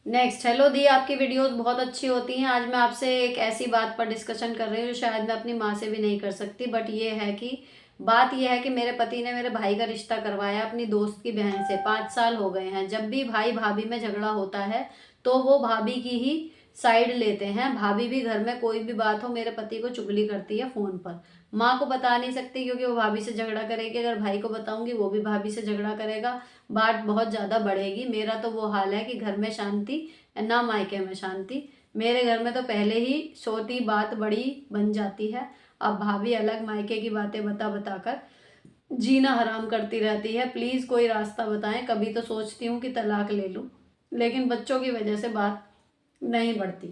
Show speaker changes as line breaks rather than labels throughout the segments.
Next, hello दी, आपकी videos बहुत अच्छी होती हैं। आज मैं आपसे एक ऐसी बात पर डिस्कशन कर रही हूँ जो शायद मैं अपनी माँ से भी नहीं कर सकती, बट ये है कि बात यह है कि मेरे पति ने मेरे भाई का रिश्ता करवाया अपनी दोस्त की बहन से। 5 साल हो गए हैं। जब भी भाई भाभी में झगड़ा होता है तो वो भाभी की ही साइड लेते हैं। भाभी भी घर में कोई भी बात हो मेरे पति को चुगली करती है फ़ोन पर। माँ को बता नहीं सकती क्योंकि वो भाभी से झगड़ा करेगी। अगर भाई को बताऊंगी वो भी भाभी से झगड़ा करेगा, बात बहुत ज़्यादा बढ़ेगी। मेरा तो वो हाल है कि घर में शांति ना मायके में शांति। मेरे घर में तो पहले ही छोटी बात बड़ी बन जाती है। अब भाभी अलग मायके की बातें बता बता कर जीना हराम करती रहती है। प्लीज़ कोई रास्ता बताएं। कभी तो सोचती हूँ कि तलाक ले लूँ, लेकिन बच्चों की वजह से बात नहीं बढ़ती।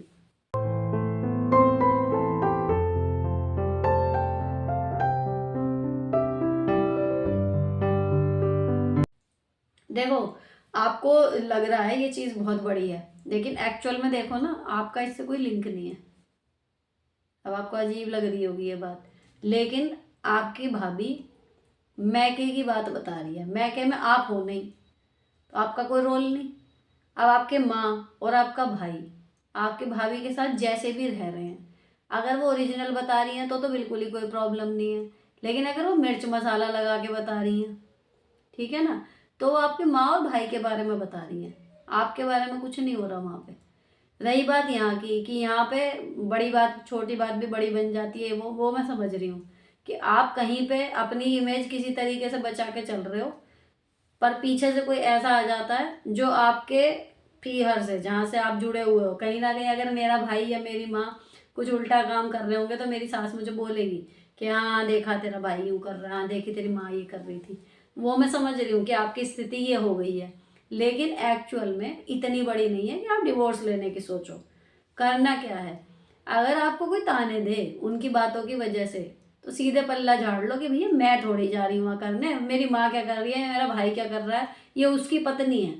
देखो, आपको लग रहा है ये चीज़ बहुत बड़ी है, लेकिन एक्चुअल में देखो ना, आपका इससे कोई लिंक नहीं है। अब आपको अजीब लग रही होगी ये बात, लेकिन आपकी भाभी मैके की बात बता रही है। मैके में आप हो नहीं, तो आपका कोई रोल नहीं। अब आपके माँ और आपका भाई आपके भाभी के साथ जैसे भी रह रहे हैं, अगर वो ओरिजिनल बता रही हैं तो बिल्कुल ही कोई प्रॉब्लम नहीं है। लेकिन अगर वो मिर्च मसाला लगा के बता रही हैं, ठीक है ना, तो वो आपके माँ और भाई के बारे में बता रही हैं। आपके बारे में कुछ नहीं हो रहा वहाँ पे। रही बात यहाँ की कि यहाँ पे बड़ी बात छोटी बात भी बड़ी बन जाती है, वो मैं समझ रही हूँ कि आप कहीं पे अपनी इमेज किसी तरीके से बचा के चल रहे हो, पर पीछे से कोई ऐसा आ जाता है जो आपके पीहर से, जहाँ से आप जुड़े हुए हो, कहीं ना कहीं अगर मेरा भाई या मेरी माँ कुछ उल्टा काम कर रहे होंगे तो मेरी सास मुझे बोलेगी कि हाँ देखा तेरा भाई यूँ कर रहा है, हाँ देखी तेरी माँ ये कर रही थी। वो मैं समझ रही हूँ कि आपकी स्थिति ये हो गई है, लेकिन एक्चुअल में इतनी बड़ी नहीं है कि आप डिवोर्स लेने की सोचो। करना क्या है, अगर आपको कोई ताने दे उनकी बातों की वजह से, तो सीधे पल्ला झाड़ लो कि भैया मैं थोड़ी जा रही हूँ वहाँ करने, मेरी माँ क्या कर रही है, मेरा भाई क्या कर रहा है, ये उसकी पत्नी है।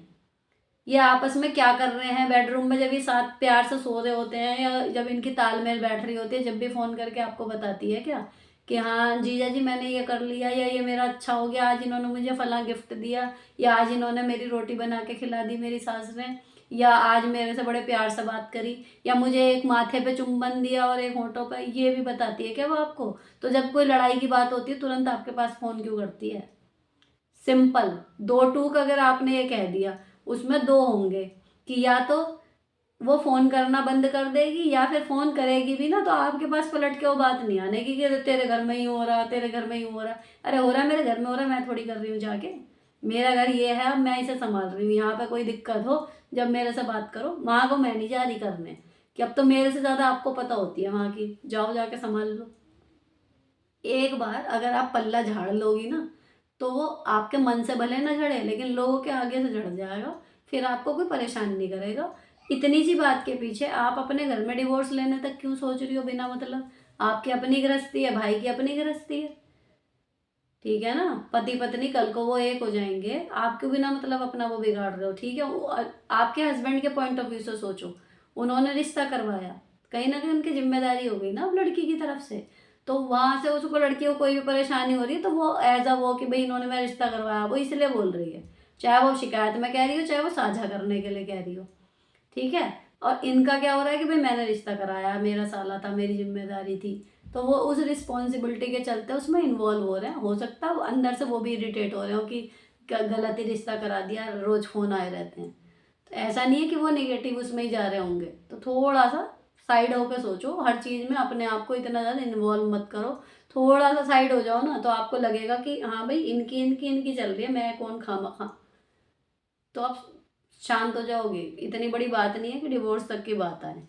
ये आपस में क्या कर रहे हैं बेडरूम में, जब ये साथ प्यार से सो रहे होते हैं या जब इनकी तालमेल बैठ रही होती है, जब भी फोन करके आपको बताती है क्या कि हाँ जीजा जी मैंने ये कर लिया, या ये मेरा अच्छा हो गया, आज इन्होंने मुझे फला गिफ्ट दिया, या आज इन्होंने मेरी रोटी बना के खिला दी मेरी सास ने, या आज मेरे से बड़े प्यार से बात करी, या मुझे एक माथे पे चुम्बन दिया और एक होंठों पे, ये भी बताती है क्या वो आपको? तो जब कोई लड़ाई की बात होती है तुरंत आपके पास फोन क्यों करती है? सिंपल, दो टूक अगर आपने ये कह दिया, उसमें दो होंगे कि या तो वो फोन करना बंद कर देगी, या फिर फोन करेगी भी ना तो आपके पास पलट के वो बात नहीं आने की कि तेरे घर में ही हो रहा, तेरे घर में ही हो रहा। अरे हो रहा है, मेरे घर में हो रहा है, मैं थोड़ी कर रही हूँ जाके। मेरा घर ये है, अब मैं इसे संभाल रही हूँ। यहाँ पे कोई दिक्कत हो जब मेरे से बात करो। वहां को मैं नहीं जा रही करने कि अब तो मेरे से ज्यादा आपको पता होती है वहां की, जाओ जाके संभाल लो। एक बार अगर आप पल्ला झाड़ लोगी ना, तो वो आपके मन से भले ना झड़े, लेकिन लोगों के आगे से झड़ जाएगा। फिर आपको कोई परेशान नहीं करेगा। इतनी सी बात के पीछे आप अपने घर में डिवोर्स लेने तक क्यों सोच रही हो बिना मतलब? आपकी अपनी गृहस्थी है, भाई की अपनी गृहस्थी है, ठीक है ना। पति पत्नी कल को वो एक हो जाएंगे, आप क्यों बिना मतलब अपना वो बिगाड़ रहे हो? ठीक है, आपके हस्बैंड के पॉइंट ऑफ व्यू से सोचो। उन्होंने रिश्ता करवाया, कहीं ना कहीं उनकी जिम्मेदारी हो गई ना अब लड़की की तरफ से। तो वहां से उसको, लड़की को कोई भी परेशानी हो रही है तो वो एज अ वो कि भाई इन्होंने मेरा रिश्ता करवाया, वो इसलिए बोल रही है। चाहे वो शिकायत में कह रही हो, चाहे वो साझा करने के लिए कह रही हो, ठीक है। और इनका क्या हो रहा है कि भाई मैंने रिश्ता कराया, मेरा साला था, मेरी जिम्मेदारी थी, तो वो उस रिस्पॉन्सिबिलिटी के चलते उसमें इन्वॉल्व हो रहे हैं। हो सकता है वो अंदर से वो भी इरिटेट हो रहे हो कि गलत ही रिश्ता करा दिया, रोज फोन आए रहते हैं। तो ऐसा नहीं है कि वो नेगेटिव उसमें ही जा रहे होंगे। तो थोड़ा सा साइड होकर सोचो, हर चीज़ में अपने आप को इतना ज़्यादा इन्वॉल्व मत करो। थोड़ा सा साइड हो जाओ ना, तो आपको लगेगा कि हाँ भाई इनकी इनकी इनकी चल रही है, मैं कौन खामा खा। तो आप शांत हो जाओगे। इतनी बड़ी बात नहीं है कि डिवोर्स तक की बात आए।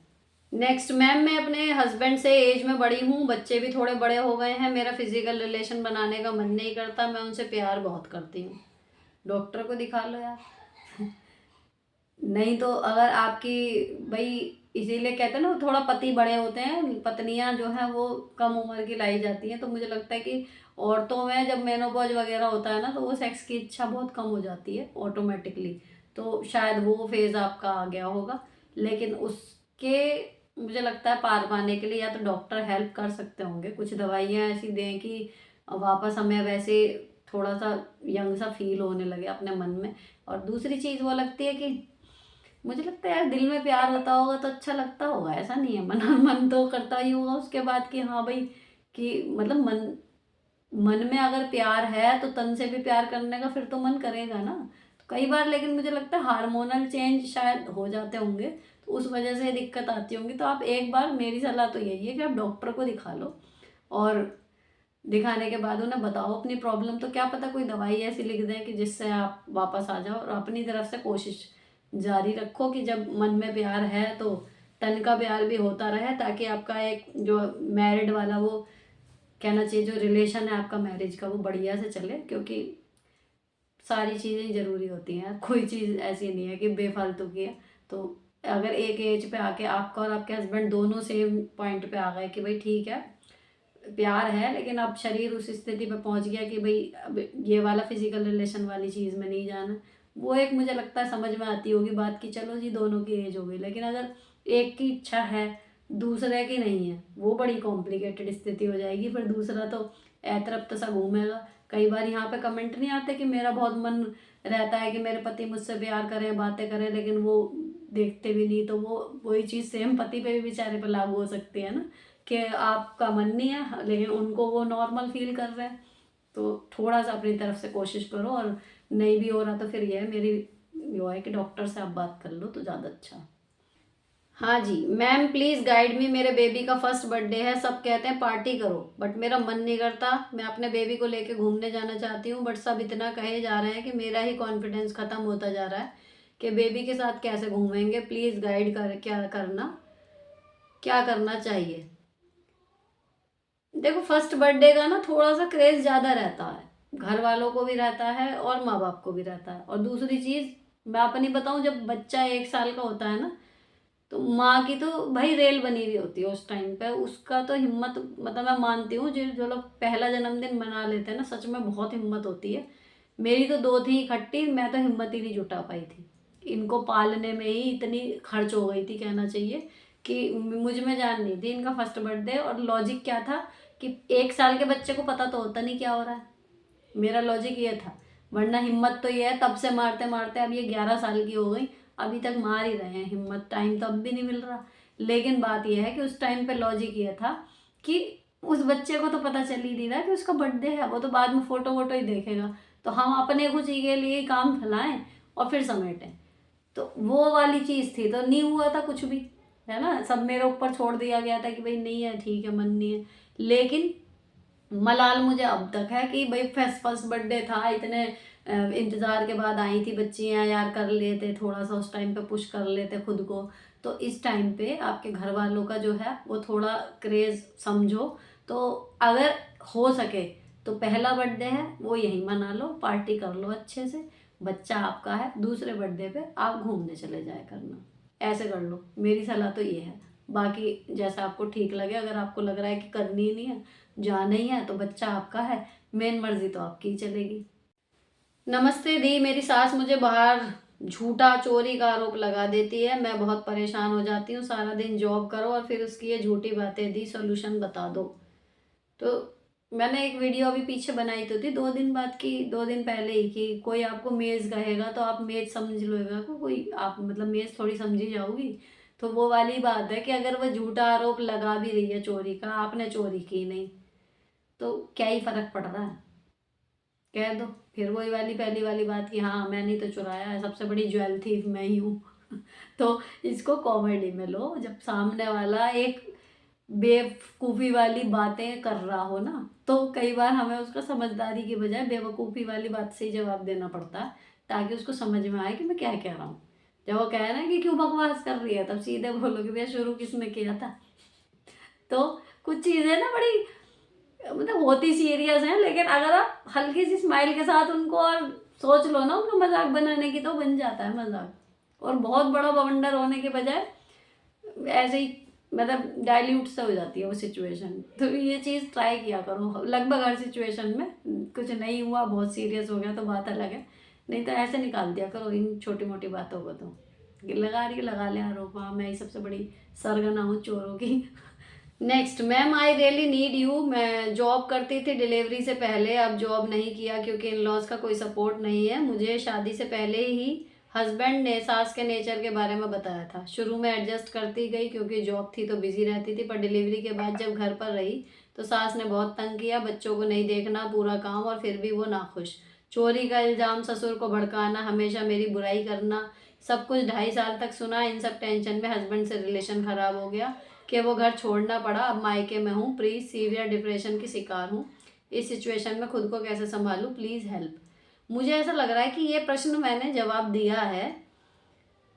नेक्स्ट मैम, मैं अपने हस्बैंड से एज में बड़ी हूँ, बच्चे भी थोड़े बड़े हो गए हैं, मेरा फिजिकल रिलेशन बनाने का मन नहीं करता, मैं उनसे प्यार बहुत करती हूँ। डॉक्टर को दिखा लो यार। नहीं तो अगर आपकी, भाई इसीलिए कहते हैं ना थोड़ा पति बड़े होते हैं, पत्नियां जो है वो कम उम्र की लाई जाती हैं। तो मुझे लगता है कि औरतों में जब मेनोपॉज वगैरह होता है ना, तो वो सेक्स की इच्छा बहुत कम हो जाती है ऑटोमेटिकली। तो शायद वो फेज आपका आ गया होगा, लेकिन उसके मुझे लगता है पार पाने के लिए या तो डॉक्टर हेल्प कर सकते होंगे, कुछ दवाइयाँ ऐसी दें कि वापस हमें वैसे थोड़ा सा यंग सा फील होने लगे अपने मन में। और दूसरी चीज़ वो लगती है कि मुझे लगता है यार दिल में प्यार होता होगा तो अच्छा लगता होगा, ऐसा नहीं है, मन मन तो करता ही होगा उसके बाद कि हाँ भाई, कि मतलब मन मन में अगर प्यार है तो तन से भी प्यार करने का फिर तो मन करेगा ना। तो कई बार लेकिन मुझे लगता है हार्मोनल चेंज शायद हो जाते होंगे, तो उस वजह से दिक्कत आती होंगी। तो आप एक बार, मेरी सलाह तो यही है कि आप डॉक्टर को दिखा लो, और दिखाने के बाद उन्हें बताओ अपनी प्रॉब्लम, तो क्या पता कोई दवाई ऐसी लिख दें कि जिससे आप वापस आ जाओ। और अपनी तरफ से कोशिश जारी रखो कि जब मन में प्यार है तो तन का प्यार भी होता रहे, ताकि आपका एक जो मैरिड वाला, वो कहना चाहिए जो रिलेशन है आपका मैरिज का, वो बढ़िया से चले। क्योंकि सारी चीज़ें ज़रूरी होती हैं, कोई चीज़ ऐसी नहीं है कि बेफालतू की है। तो अगर एक एज पे आके आपका और आपके हस्बैंड दोनों सेम पॉइंट पे आ गए कि भाई ठीक है, प्यार है, लेकिन अब शरीर उस स्थिति पे पहुंच गया कि भाई अब ये वाला फिजिकल रिलेशन वाली चीज़ में नहीं जाना, वो एक मुझे लगता है समझ में आती होगी बात कि चलो जी दोनों की एज हो गई। लेकिन अगर एक की इच्छा है, दूसरे की नहीं है, वो बड़ी कॉम्प्लिकेटेड स्थिति हो जाएगी। फिर दूसरा तो ऐतरफ सा घूमेगा। कई बार यहाँ पे कमेंट नहीं आते कि मेरा बहुत मन रहता है कि मेरे पति मुझसे प्यार करें, बातें करें, लेकिन वो देखते भी नहीं। तो वो वही चीज़ सेम पति पे भी बेचारे पे लागू हो सकती है ना, कि आपका मन नहीं है लेकिन उनको वो नॉर्मल फील कर रहे हैं। तो थोड़ा सा अपनी तरफ से कोशिश करो, और नहीं भी हो रहा तो फिर यह मेरी वो है कि डॉक्टर से आप बात कर लो तो ज़्यादा अच्छा। हाँ जी मैम, प्लीज़ गाइड मी, मेरे बेबी का फर्स्ट बर्थडे है, सब कहते हैं पार्टी करो, बट मेरा मन नहीं करता। मैं अपने बेबी को लेके घूमने जाना चाहती हूँ, बट सब इतना कहे जा रहे हैं कि मेरा ही कॉन्फिडेंस ख़त्म होता जा रहा है कि बेबी के साथ कैसे घूमेंगे। प्लीज़ गाइड कर, क्या करना चाहिए। देखो फर्स्ट बर्थडे का ना थोड़ा सा क्रेज ज़्यादा रहता है, घर वालों को भी रहता है और माँ बाप को भी रहता है। और दूसरी चीज़ मैं अपनी बताऊँ, जब बच्चा 1 साल का होता है ना, तो माँ की तो भाई रेल बनी हुई होती है उस टाइम पे। उसका तो हिम्मत, मतलब मैं मानती हूँ जो जो लोग पहला जन्मदिन मना लेते हैं ना, सच में बहुत हिम्मत होती है। मेरी तो 2 थी इकट्ठी, मैं तो हिम्मत ही नहीं जुटा पाई थी। इनको पालने में ही इतनी खर्च हो गई थी, कहना चाहिए कि मुझ में जान नहीं थी। इनका फर्स्ट बर्थडे, और लॉजिक क्या था कि 1 साल के बच्चे को पता तो होता नहीं क्या हो रहा है, मेरा लॉजिक ये था। वरना हिम्मत तो ये है, तब से मारते मारते अब ये 11 साल की हो गई, अभी तक मार ही रहे हैं हिम्मत, टाइम तो अब भी नहीं मिल रहा। लेकिन बात यह है कि उस टाइम पे लॉजिक ये था कि उस बच्चे को तो पता चल ही नहीं रहा कि उसका बर्थडे है, वो तो बाद में फोटो वोटो ही देखेगा। तो हम अपने खुशी के लिए काम फैलाएं और फिर समेटें। तो वो वाली चीज़ थी, तो नहीं हुआ था कुछ भी, है ना, सब मेरे ऊपर छोड़ दिया गया था कि भाई नहीं है, ठीक है, मन नहीं है। लेकिन मलाल मुझे अब तक है कि भाई फर्स्ट फर्स्ट बर्थडे था, इतने इंतज़ार के बाद आई थी बच्चियाँ, यार कर लेते थोड़ा सा, उस टाइम पे पुश कर लेते खुद को। तो इस टाइम पे आपके घर वालों का जो है वो थोड़ा क्रेज़ समझो। तो अगर हो सके तो पहला बर्थडे है वो यहीं मना लो, पार्टी कर लो अच्छे से, बच्चा आपका है। दूसरे बर्थडे पे आप घूमने चले जाया करना, ऐसे कर लो, मेरी सलाह तो ये है। बाकी जैसा आपको ठीक लगे, अगर आपको लग रहा है कि करनी ही नहीं है, जाना ही है, तो बच्चा आपका है, मेन मर्जी तो आपकी ही चलेगी। नमस्ते दी, मेरी सास मुझे बाहर झूठा चोरी का आरोप लगा देती है, मैं बहुत परेशान हो जाती हूँ, सारा दिन जॉब करो और फिर उसकी ये झूठी बातें, दी सोल्यूशन बता दो। तो मैंने एक वीडियो अभी पीछे बनाई तो थी, 2 दिन बाद की, 2 दिन पहले ही, कि कोई आपको मेज कहेगा तो आप मेज समझ लोएगा को कोई, आप मतलब मेज थोड़ी समझी जाओगी। तो वो वाली बात है कि अगर वो झूठा आरोप लगा भी रही है चोरी का, आपने चोरी की नहीं, तो क्या ही फर्क पड़ रहा है, कह दो। फिर वही वाली पहली वाली बात कि हाँ मैंने ही तो चुराया है, सबसे बड़ी ज्वेल थीफ मैं ही हूँ। तो इसको कॉमेडी में लो, जब सामने वाला एक बेवकूफ़ी वाली बातें कर रहा हो ना, तो कई बार हमें उसका समझदारी की बजाय बेवकूफ़ी वाली बात से ही जवाब देना पड़ता है, ताकि उसको समझ में आए कि मैं क्या कह रहा हूँ। जब वो कह रहे हैं कि क्यों बकवास कर रही है, तब सीधे बोलो कि भैया शुरू किसने किया था। तो कुछ चीज़ें ना बड़ी मतलब होती सीरियस हैं, लेकिन अगर आप हल्की सी स्माइल के साथ उनको और सोच लो ना उनका मजाक बनाने की, तो बन जाता है मजाक। और बहुत बड़ा बवंडर होने के बजाय ऐसे ही मतलब डाइल्यूट से हो जाती है वो सिचुएशन। तो ये चीज़ ट्राई किया करो लगभग हर सिचुएशन में। कुछ नहीं हुआ, बहुत सीरियस हो गया तो बात अलग है, नहीं तो ऐसे निकाल दिया करो इन छोटी मोटी बातों को। तो ये लगा रही है, लगा ले आरोप, हाँ मैं ही सबसे बड़ी सरगना हूँ चोरों की। Next ma'am, I really need you, मैं जॉब करती थी डिलीवरी से पहले, अब जॉब नहीं किया क्योंकि इन लॉज का कोई सपोर्ट नहीं है। मुझे शादी से पहले ही हस्बैंड ने सास के नेचर के बारे में बताया था। शुरू में एडजस्ट करती गई क्योंकि जॉब थी तो बिजी रहती थी, पर डिलीवरी के बाद जब घर पर रही तो सास ने बहुत तंग किया, बच्चों को नहीं देखना, पूरा काम, और फिर भी वो नाखुश। चोरी का इल्ज़ाम, ससुर को भड़काना, हमेशा मेरी बुराई करना, सब कुछ 2.5 साल तक सुना। इन सब टेंशन में हस्बैंड से रिलेशन ख़राब हो गया कि वो घर छोड़ना पड़ा। अब मायके में हूँ, प्री सीवियर डिप्रेशन की शिकार हूँ। इस सिचुएशन में खुद को कैसे संभालूँ, प्लीज़ हेल्प। मुझे ऐसा लग रहा है कि ये प्रश्न मैंने जवाब दिया है।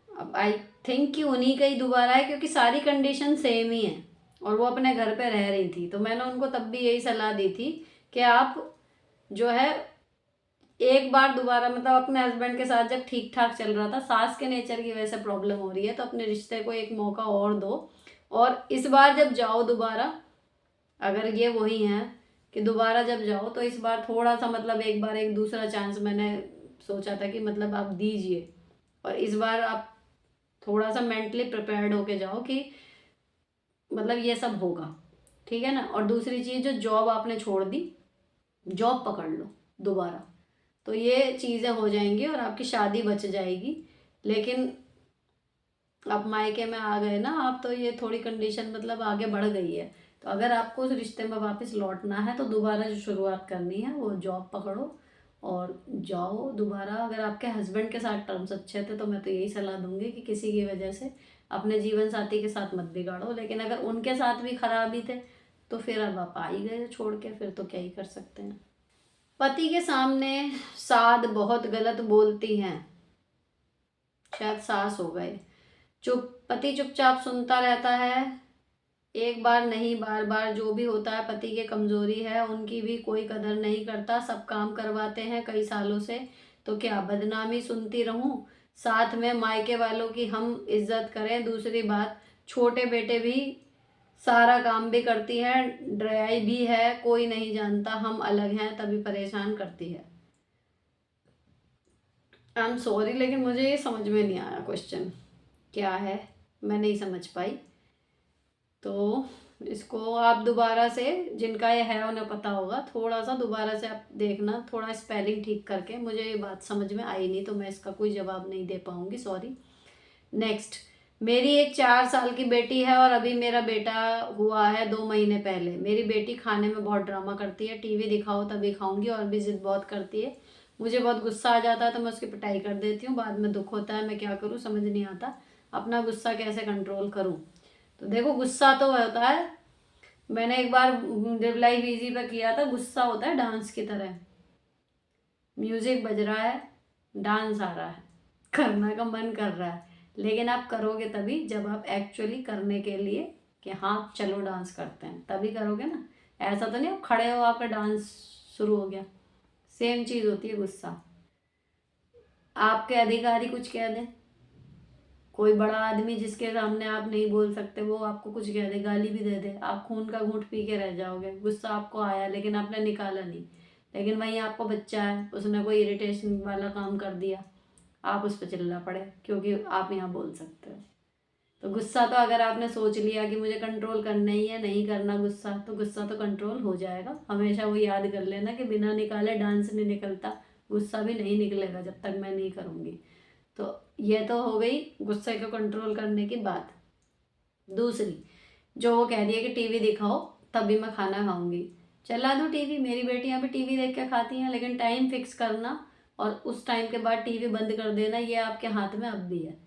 अब आई थिंक कि उन्हीं का ही दोबारा है, क्योंकि सारी कंडीशन सेम ही है और वो अपने घर पे रह रही थी। तो मैंने उनको तब भी यही सलाह दी थी कि आप जो है एक बार दोबारा, मतलब अपने हस्बैंड के साथ जब ठीक ठाक चल रहा था, सास के नेचर की वजह से प्रॉब्लम हो रही है, तो अपने रिश्ते को एक मौका और दो। और इस बार जब जाओ दोबारा, अगर ये वही हैं कि दोबारा जब जाओ तो इस बार थोड़ा सा, मतलब एक बार एक दूसरा चांस मैंने सोचा था कि मतलब आप दीजिए, और इस बार आप थोड़ा सा मेंटली प्रिपेयर्ड होके जाओ कि मतलब ये सब होगा, ठीक है ना। और दूसरी चीज़, जो जॉब आपने छोड़ दी, जॉब पकड़ लो दोबारा, तो ये चीज़ें हो जाएंगी और आपकी शादी बच जाएगी। लेकिन आप मायके में आ गए ना आप, तो ये थोड़ी कंडीशन मतलब आगे बढ़ गई है। तो अगर आपको उस रिश्ते में वापस लौटना है तो दोबारा जो शुरुआत करनी है वो जॉब पकड़ो और जाओ दोबारा। अगर आपके हस्बैंड के साथ टर्म्स अच्छे थे तो मैं तो यही सलाह दूंगी कि किसी की वजह से अपने जीवन साथी के साथ मत बिगाड़ो। लेकिन अगर उनके साथ भी खराबी थे तो फिर अब आप आ ही गए छोड़ के, फिर तो क्या ही कर सकते हैं। पति के सामने साद बहुत गलत बोलती हैं, शायद सास हो गए। पति चुपचाप सुनता रहता है, एक बार नहीं बार बार। जो भी होता है पति की कमजोरी है, उनकी भी कोई कदर नहीं करता, सब काम करवाते हैं कई सालों से। तो क्या बदनामी सुनती रहूं, साथ में मायके वालों की हम इज्जत करें। दूसरी बात, छोटे बेटे भी सारा काम भी करती है, ड्राई भी है, कोई नहीं जानता हम अलग हैं, तभी परेशान करती है। आई एम सॉरी, लेकिन मुझे ये समझ में नहीं आया क्वेश्चन क्या है, मैं नहीं समझ पाई। तो इसको आप दोबारा से, जिनका ये है उन्हें पता होगा, थोड़ा सा दोबारा से आप देखना, थोड़ा स्पेलिंग ठीक करके। मुझे ये बात समझ में आई नहीं तो मैं इसका कोई जवाब नहीं दे पाऊंगी, सॉरी। नेक्स्ट, मेरी एक 4 साल की बेटी है और अभी मेरा बेटा हुआ है 2 महीने पहले। मेरी बेटी खाने में बहुत ड्रामा करती है, टीवी दिखाओ तभी खाऊंगी, और भी जिद बहुत करती है। मुझे बहुत गुस्सा आ जाता है तो मैं उसकी पिटाई कर देती हूँ, बाद में दुख होता है। मैं क्या करूँ समझ नहीं आता, अपना गुस्सा कैसे कंट्रोल करूँ। तो देखो, गुस्सा तो होता है, मैंने एक बार रिप्लाई वीजी पे किया था, गुस्सा होता है डांस की तरह। म्यूजिक बज रहा है, डांस आ रहा है, करने का मन कर रहा है, लेकिन आप करोगे तभी जब आप एक्चुअली करने के लिए कि हाँ चलो डांस करते हैं, तभी करोगे ना। ऐसा तो नहीं आप खड़े हो आपका डांस शुरू हो गया। सेम चीज़ होती है गुस्सा। आपके अधिकारी कुछ कह दें, कोई बड़ा आदमी जिसके सामने आप नहीं बोल सकते, वो आपको कुछ कह दे, गाली भी दे दे, आप खून का घूंट पी के रह जाओगे। गुस्सा आपको आया लेकिन आपने निकाला नहीं। लेकिन वहीं आपको बच्चा है, उसने कोई इरिटेशन वाला काम कर दिया, आप उस पर चिल्ला पड़े क्योंकि आप यहाँ बोल सकते हो। तो गुस्सा तो अगर आपने सोच लिया कि मुझे कंट्रोल करना ही है, नहीं करना गुस्सा, तो गुस्सा तो कंट्रोल हो जाएगा। हमेशा वो याद कर लेना कि बिना निकाले डांस नहीं निकलता, गुस्सा भी नहीं निकलेगा जब तक मैं नहीं करूँगी। तो ये तो हो गई गुस्से को कंट्रोल करने की बात। दूसरी, जो वो कह रही है कि टीवी दिखाओ तभी मैं खाना खाऊंगी, चला दो टीवी। मेरी बेटियां भी टीवी देख के खाती हैं, लेकिन टाइम फिक्स करना और उस टाइम के बाद टीवी बंद कर देना, ये आपके हाथ में अब भी है।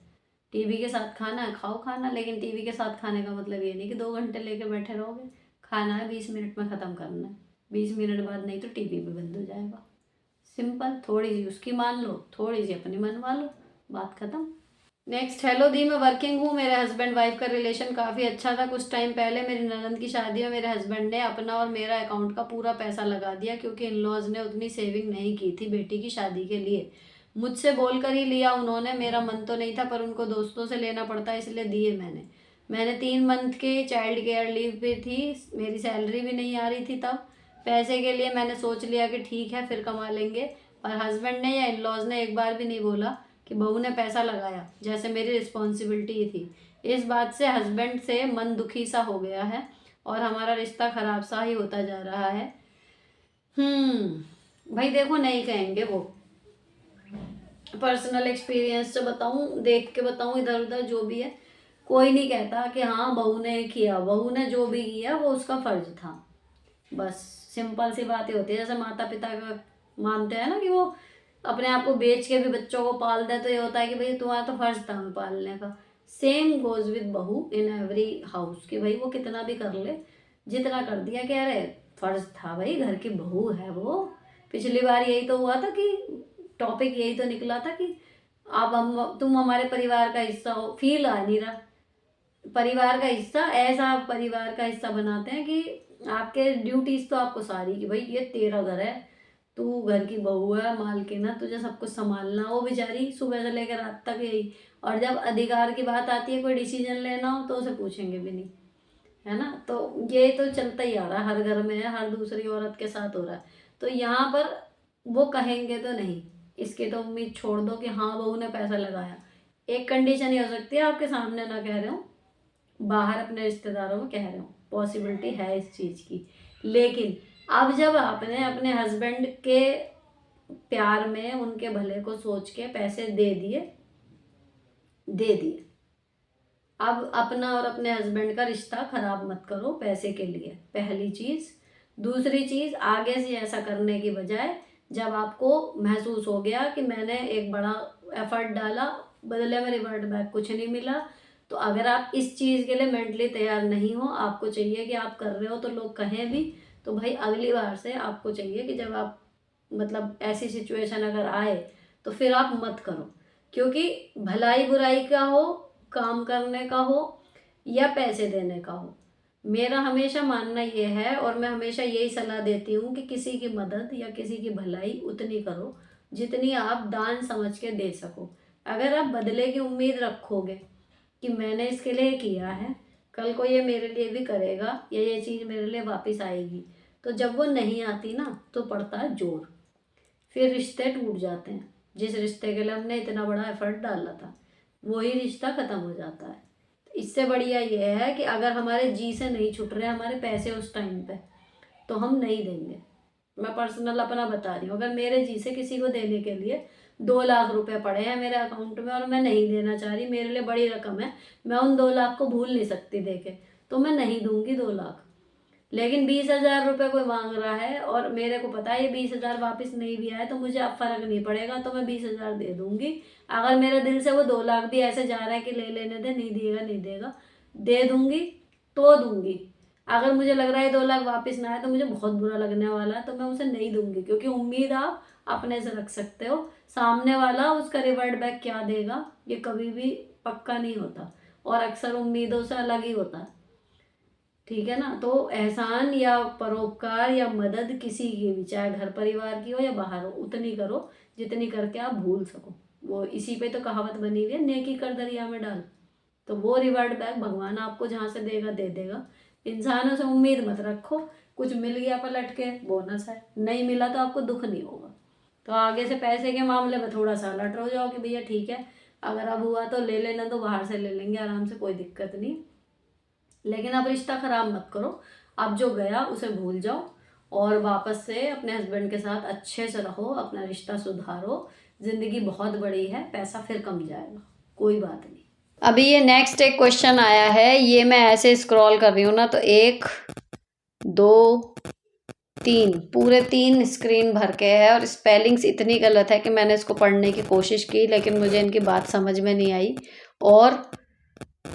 टीवी के साथ खाना है, खाओ खाना, लेकिन टीवी के साथ खाने का मतलब ये नहीं कि 2 घंटे लेके बैठे रहोगे। खाना है 20 मिनट में ख़त्म करना है, 20 मिनट बाद नहीं तो टीवी भी बंद हो जाएगा। सिंपल, थोड़ी सी उसकी मान लो, थोड़ी सी अपनी मनवा लो, बात खत्म। नेक्स्ट, हेलो दी, मैं वर्किंग हूँ। मेरे हस्बैंड वाइफ का रिलेशन काफ़ी अच्छा था। कुछ टाइम पहले मेरी ननद की शादी में मेरे हस्बैंड ने अपना और मेरा अकाउंट का पूरा पैसा लगा दिया, क्योंकि इन लॉज ने उतनी सेविंग नहीं की थी बेटी की शादी के लिए। मुझसे बोलकर ही लिया उन्होंने, मेरा मन तो नहीं था पर उनको दोस्तों से लेना पड़ता इसलिए दिए मैंने 3 मंथ के चाइल्ड केयर लीव पे थी, मेरी सैलरी भी नहीं आ रही थी तब। पैसे के लिए मैंने सोच लिया कि ठीक है फिर कमा लेंगे, पर हस्बैंड ने या इन लॉज ने एक बार भी नहीं बोला कि बहू ने पैसा लगाया, जैसे मेरी रिस्पॉन्सिबिलिटी थी। इस बात से हस्बैंड से मन दुखी सा हो गया है और हमारा रिश्ता खराब सा ही होता जा रहा है। भाई देखो, नहीं कहेंगे वो, पर्सनल एक्सपीरियंस से बताऊं, देख के बताऊं, इधर उधर जो भी है, कोई नहीं कहता कि हाँ बहू ने किया, बहू ने जो भी किया वो उसका फर्ज था। बस सिंपल सी बातें होती है। जैसे माता पिता का मानते हैं ना कि वो अपने आप को बेच के भी बच्चों को पाल दे, तो ये होता है कि भाई तुम्हारा तो फर्ज था हमें पालने का। सेम गोज विद बहू इन एवरी हाउस, कि भाई वो कितना भी कर ले, जितना कर दिया कह रहे फर्ज था, भाई घर की बहू है वो। पिछली बार यही तो हुआ था कि टॉपिक यही तो निकला था कि आप हम तुम हमारे परिवार का हिस्सा हो, फील आ नहीं रहा। परिवार का हिस्सा ऐसा, आप परिवार का हिस्सा बनाते हैं कि आपके ड्यूटीज तो आपको सारी, कि भाई ये तेरा घर है, तू घर की बहू है, मालकिन है, तुझे सब कुछ संभालना। वो बेचारी सुबह से लेकर रात तक यही। और जब अधिकार की बात आती है, कोई डिसीजन लेना हो, तो उसे पूछेंगे भी नहीं, है ना। तो ये तो चलता ही आ रहा है, हर घर में है, हर दूसरी औरत के साथ हो रहा है। तो यहाँ पर वो कहेंगे तो नहीं, इसकी तो उम्मीद छोड़ दो कि हाँ बहू ने पैसा लगाया। एक कंडीशन ये हो सकती है, आपके सामने ना कह रहे हो, बाहर अपने रिश्तेदारों में कह रहे हो, पॉसिबिलिटी है इस चीज़ की। लेकिन अब जब आपने अपने हस्बैंड के प्यार में उनके भले को सोच के पैसे दे दिए, अब अपना और अपने हस्बैंड का रिश्ता खराब मत करो पैसे के लिए, पहली चीज। दूसरी चीज, आगे से ऐसा करने की बजाय जब आपको महसूस हो गया कि मैंने एक बड़ा एफर्ट डाला, बदले में रिवर्ट बैक कुछ नहीं मिला, तो अगर आप इस चीज के लिए मेंटली तैयार नहीं हो, आपको चाहिए कि आप कर रहे हो तो लोग कहें भी, तो भाई अगली बार से आपको चाहिए कि जब आप मतलब ऐसी सिचुएशन अगर आए, तो फिर आप मत करो। क्योंकि भलाई बुराई का हो, काम करने का हो, या पैसे देने का हो, मेरा हमेशा मानना ये है, और मैं हमेशा यही सलाह देती हूँ कि किसी की मदद या किसी की भलाई उतनी करो जितनी आप दान समझ के दे सको। अगर आप बदले की उम्मीद रखोगे कि मैंने इसके लिए किया है, कल को ये मेरे लिए भी करेगा, या ये चीज़ मेरे लिए वापस आएगी, तो जब वो नहीं आती ना, तो पड़ता है जोर, फिर रिश्ते टूट जाते हैं। जिस रिश्ते के लिए हमने इतना बड़ा एफर्ट डाला था, वही रिश्ता खत्म हो जाता है। इससे बढ़िया ये है कि अगर हमारे जी से नहीं छूट रहे हमारे पैसे उस टाइम पे, तो हम नहीं देंगे। मैं पर्सनल अपना बता रही हूँ, अगर मेरे जी से किसी को देने के लिए 2 लाख रुपए पड़े हैं मेरे अकाउंट में और मैं नहीं देना चाह रही, मेरे लिए बड़ी रकम है, मैं उन 2 लाख को भूल नहीं सकती देके, तो मैं नहीं दूंगी 2 लाख। लेकिन 20,000 रुपये कोई मांग रहा है और मेरे को पता है ये 20,000 वापस नहीं भी आए, तो मुझे अब फर्क नहीं पड़ेगा, तो मैं 20,000 दे दूंगी। अगर मेरे दिल से वो 2 लाख भी ऐसे जा रहा है कि ले लेने दे, नहीं दिएगा नहीं देगा, दे दूंगी तो दूंगी। अगर मुझे लग रहा है 2 लाख वापस ना आए तो मुझे बहुत बुरा लगने वाला है, तो मैं उसे नहीं दूंगी। क्योंकि उम्मीद आप अपने से रख सकते हो, सामने वाला उसका रिवर्ट बैक क्या देगा ये कभी भी पक्का नहीं होता, और अक्सर उम्मीदों से अलग ही होता है। ठीक है ना। तो एहसान या परोपकार या मदद किसी की भी, चाहे घर परिवार की हो या बाहर हो, उतनी करो जितनी करके आप भूल सको। वो इसी पे तो कहावत बनी हुई है, नेकी कर दरिया में डाल। तो वो रिवर्ट बैक भगवान आपको जहाँ से देगा दे देगा। इंसानों से उम्मीद मत रखो, कुछ मिल गया पलट के बोनस है, नहीं मिला तो आपको दुख नहीं होगा। तो आगे से पैसे के मामले में थोड़ा सा अलर्ट हो जाओ कि भैया ठीक है, अगर अब हुआ तो ले लेना, तो बाहर से ले लेंगे आराम से, कोई दिक्कत नहीं। लेकिन अब रिश्ता खराब मत करो, अब जो गया उसे भूल जाओ और वापस से अपने हस्बैंड के साथ अच्छे से रहो, अपना रिश्ता सुधारो। जिंदगी बहुत बड़ी है, पैसा फिर कम जाएगा, कोई बात नहीं। अभी ये नेक्स्ट एक क्वेश्चन आया है, ये मैं ऐसे स्क्रॉल कर रही हूँ ना, तो 1 2 3 पूरे 3 स्क्रीन भर के है, और स्पेलिंग्स इतनी गलत है कि मैंने इसको पढ़ने की कोशिश की, लेकिन मुझे इनकी बात समझ में नहीं आई। और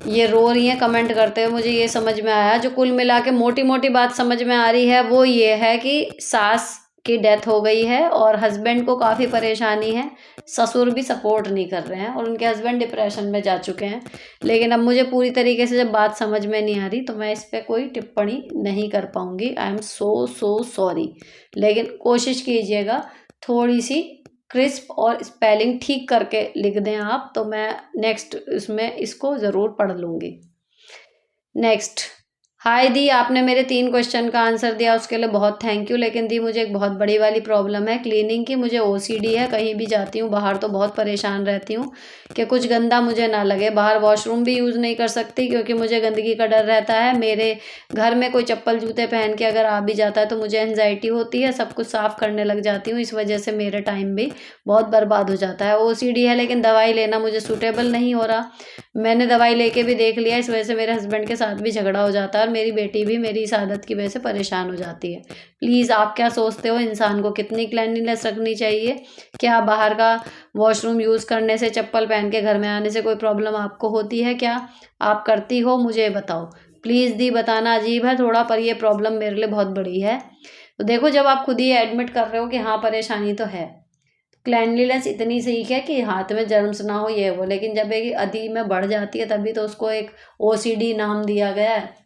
ये रो रही हैं कमेंट करते हुए, मुझे ये समझ में आया, जो कुल मिला के मोटी मोटी बात समझ में आ रही है वो ये है कि सास की डेथ हो गई है और हस्बैंड को काफ़ी परेशानी है, ससुर भी सपोर्ट नहीं कर रहे हैं और उनके हस्बैंड डिप्रेशन में जा चुके हैं। लेकिन अब मुझे पूरी तरीके से जब बात समझ में नहीं आ रही, तो मैं इस पर कोई टिप्पणी नहीं कर पाऊंगी। I am so sorry. लेकिन कोशिश कीजिएगा थोड़ी सी क्रिस्प और स्पेलिंग ठीक करके लिख दें आप, तो मैं नेक्स्ट इसमें इसको ज़रूर पढ़ लूँगी। नेक्स्ट, हाय दी, आपने मेरे 3 क्वेश्चन का आंसर दिया, उसके लिए बहुत थैंक यू। लेकिन दी, मुझे एक बहुत बड़ी वाली प्रॉब्लम है क्लीनिंग की। मुझे ओसीडी है, कहीं भी जाती हूँ बाहर तो बहुत परेशान रहती हूँ कि कुछ गंदा मुझे ना लगे। बाहर वॉशरूम भी यूज़ नहीं कर सकती क्योंकि मुझे गंदगी का डर रहता है। मेरे घर में कोई चप्पल जूते पहन के अगर आ भी जाता है तो मुझे एंजाइटी होती है, सब कुछ साफ़ करने लग जाती हूँ। इस वजह से मेरा टाइम भी बहुत बर्बाद हो जाता है। ओसीडी है लेकिन दवाई लेना मुझे सूटेबल नहीं हो रहा। मैंने दवाई लेके भी देख लिया, इस वजह से मेरे हस्बैंड के साथ भी झगड़ा हो जाता है और मेरी बेटी भी मेरी इस आदत की वजह से परेशान हो जाती है। प्लीज़ आप क्या सोचते हो, इंसान को कितनी क्लेanलीनेस रखनी चाहिए? क्या बाहर का वॉशरूम यूज़ करने से, चप्पल पहन के घर में आने से कोई प्रॉब्लम आपको होती है क्या? आप करती हो? मुझे बताओ प्लीज़ दी। बताना अजीब है थोड़ा, पर ये प्रॉब्लम मेरे लिए बहुत बड़ी है। तो देखो, जब आप खुद ही एडमिट कर रहे हो कि हाँ परेशानी तो है, क्लैनलीनेस इतनी सीख है कि हाथ में जर्म्स ना हो ये वो, लेकिन जब एक अति में बढ़ जाती है तभी तो उसको एक ओसीडी नाम दिया गया है।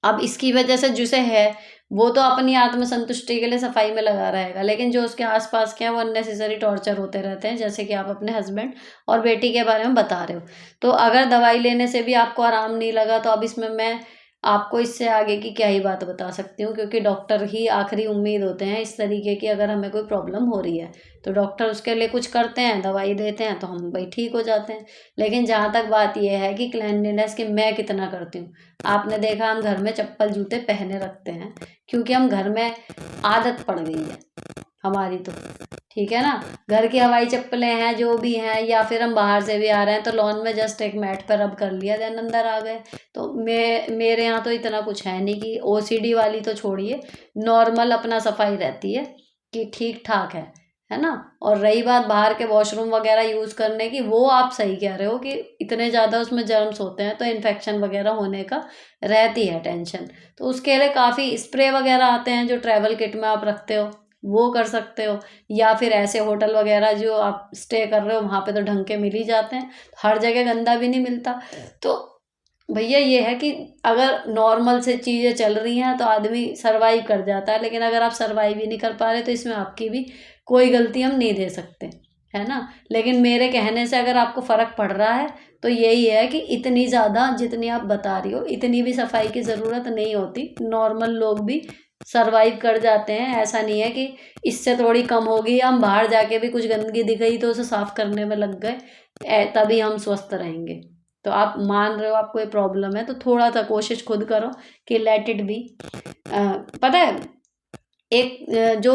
अब इसकी वजह से जिसे है वो तो अपनी आत्मसंतुष्टि के लिए सफाई में लगा रहेगा, लेकिन जो उसके आसपास के हैं वो अननेसेसरी टॉर्चर होते रहते हैं, जैसे कि आप अपने हस्बैंड और बेटी के बारे में बता रहे हो। तो अगर दवाई लेने से भी आपको आराम नहीं लगा तो अब इसमें मैं आपको इससे आगे की क्या ही बात बता सकती हूँ, क्योंकि डॉक्टर ही आखिरी उम्मीद होते हैं इस तरीके की। अगर हमें कोई प्रॉब्लम हो रही है तो डॉक्टर उसके लिए कुछ करते हैं, दवाई देते हैं तो हम भाई ठीक हो जाते हैं। लेकिन जहाँ तक बात यह है कि क्लैनलीनेस की मैं कितना करती हूँ, आपने देखा हम घर में चप्पल जूते पहने रखते हैं क्योंकि हम घर में आदत पड़ गई है हमारी तो, ठीक है ना। घर की हवाई चप्पलें हैं जो भी हैं, या फिर हम बाहर से भी आ रहे हैं तो लॉन में जस्ट एक मैट पर रब कर लिया, देन अंदर आ गए। तो मेरे यहाँ तो इतना कुछ है नहीं कि ओसीडी वाली तो छोड़िए, नॉर्मल अपना सफाई रहती है कि ठीक ठाक है ना। और रही बात बाहर के वॉशरूम वगैरह यूज़ करने की, वो आप सही कह रहे हो कि इतने ज़्यादा उसमें जर्म्स होते हैं तो इन्फेक्शन वगैरह होने का रहती है टेंशन। तो उसके लिए काफ़ी स्प्रे वगैरह आते हैं जो ट्रैवल किट में आप रखते हो, वो कर सकते हो। या फिर ऐसे होटल वगैरह जो आप स्टे कर रहे हो वहाँ पे तो ढंग के मिल ही जाते हैं, हर जगह गंदा भी नहीं मिलता। तो भैया ये है कि अगर नॉर्मल से चीज़ें चल रही हैं तो आदमी सर्वाइव कर जाता है, लेकिन अगर आप सर्वाइव ही नहीं कर पा रहे तो इसमें आपकी भी कोई गलती हम नहीं दे सकते, है ना। लेकिन मेरे कहने से अगर आपको फ़र्क पड़ रहा है तो यही है कि इतनी ज़्यादा जितनी आप बता रही हो इतनी भी सफाई की ज़रूरत नहीं होती, नॉर्मल लोग भी सर्वाइव कर जाते हैं। ऐसा नहीं है कि इससे थोड़ी कम होगी, हम बाहर जाके भी कुछ गंदगी दिख गई तो उसे साफ करने में लग गए, तभी हम स्वस्थ रहेंगे। तो आप मान रहे हो आपको ये प्रॉब्लम है तो थोड़ा सा कोशिश खुद करो कि लेट इट बी। पता है, एक जो